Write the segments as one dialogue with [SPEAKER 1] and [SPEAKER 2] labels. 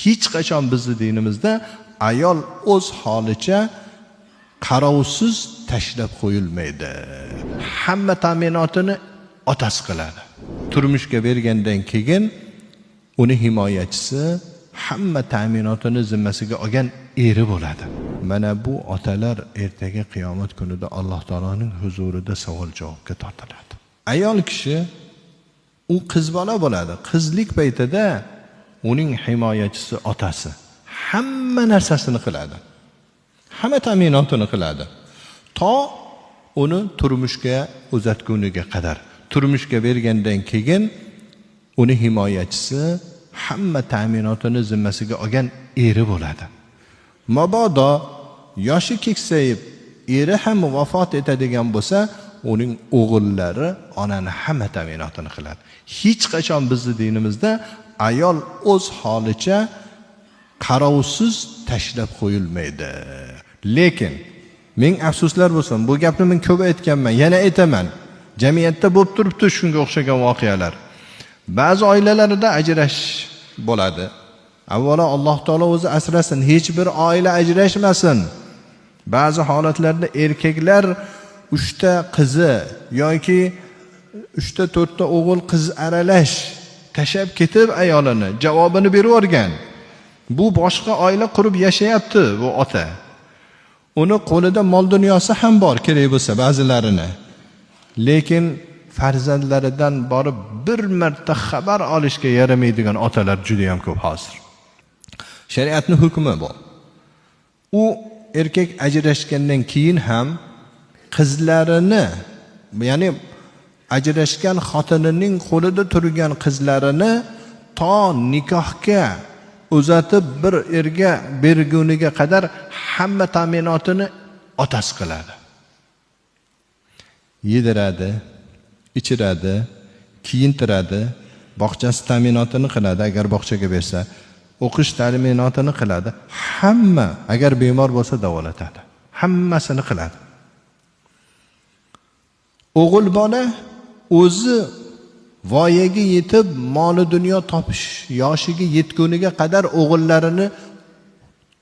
[SPEAKER 1] Hech qachon bizning dinimizda ayol o'z holicha qarovsiz tashlab qo'yilmaydi. Hamma ta'minotini otasi qiladi. Turmushga bergandan keyin uni himoyachisi, hamma ta'minotini zimmasiga olgan eri bo'ladi. Mana bu otalar ertaga qiyomat kunida Alloh taoloning huzurida savol-javobga tortiladi. Ayol kishi u qiz bola bo'ladi. Qizlik paytida uning himoyachisi otasi hamma narsasini qiladi. Hamma ta'minotini qiladi. To uni turmushga uzatguniga qadar. Turmushga bergandan keyin uni himoyachisi, hamma ta'minotini zimmasiga olgan eri bo'ladi. Mabodo yoshi keksayib, eri ham vafot etadigan bo'lsa, uning o'g'illari onani hamma ta'minotini qiladi. Hech qachon bizning dinimizda ayol o'z holicha qarovsiz tashlab qo'yilmaydi. Lekin men afsuslar bo'lsin, bu gapni men ko'p aytganman, yana aytaman. Jamiyatda bo'lib turibdi shunga o'xshagan voqealar. Ba'zi oilalarda ajrashish bo'ladi. Avvalo Alloh taolo o'zi asrasin, hech bir oila ajrashmasin. Ba'zi holatlarda erkaklar 3 ta qizi yoki 3 ta 4 ta o'g'il qiz aralash tashab ketib ayolini javobini berib o'rgan. Bu boshqa oila qurib yashayapti bu ota. Uni qo'lida mol dunyosi ham bor kerak bo'lsa ba'zilarini. Lekin farzandlaridan borib bir marta xabar olishga yaramaydigan otalar juda ham ko'p hozir. Shariatning hukmi bu. U erkak ajrashgandan keyin ham qizlarini, ya'ni ajrashgan xotinining qo'lida turgan qizlarini to nikohga uzatib bir erga berguniga qadar hamma ta'minotini otasi qiladi. Yediradi, ichiradi, kiyintiradi, bog'chasi ta'minotini qiladi agar bog'chaga bersa, o'qish ta'minotini qiladi. Hamma, agar bemor bo'lsa davolatadi. Hammasini qiladi. O'g'il bola o'zi voyaga yetib moli dunyo topish yoshiga yetguniga qadar o'g'illarini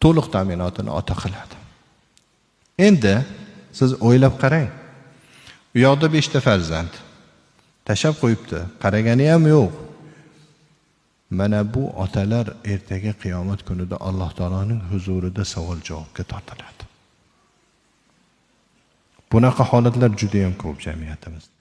[SPEAKER 1] to'liq ta'minotini ota qiladi. Endi siz o'ylab qarang. U yoqda 5 ta farzand tashab qo'yibdi, qaragani ham yo'q. Mana bu otalar ertaga qiyomat kunida Alloh taoloning huzurida savol-javobga tortiladi. Bunaqa holatlar juda ham ko'p jamiyatimizda.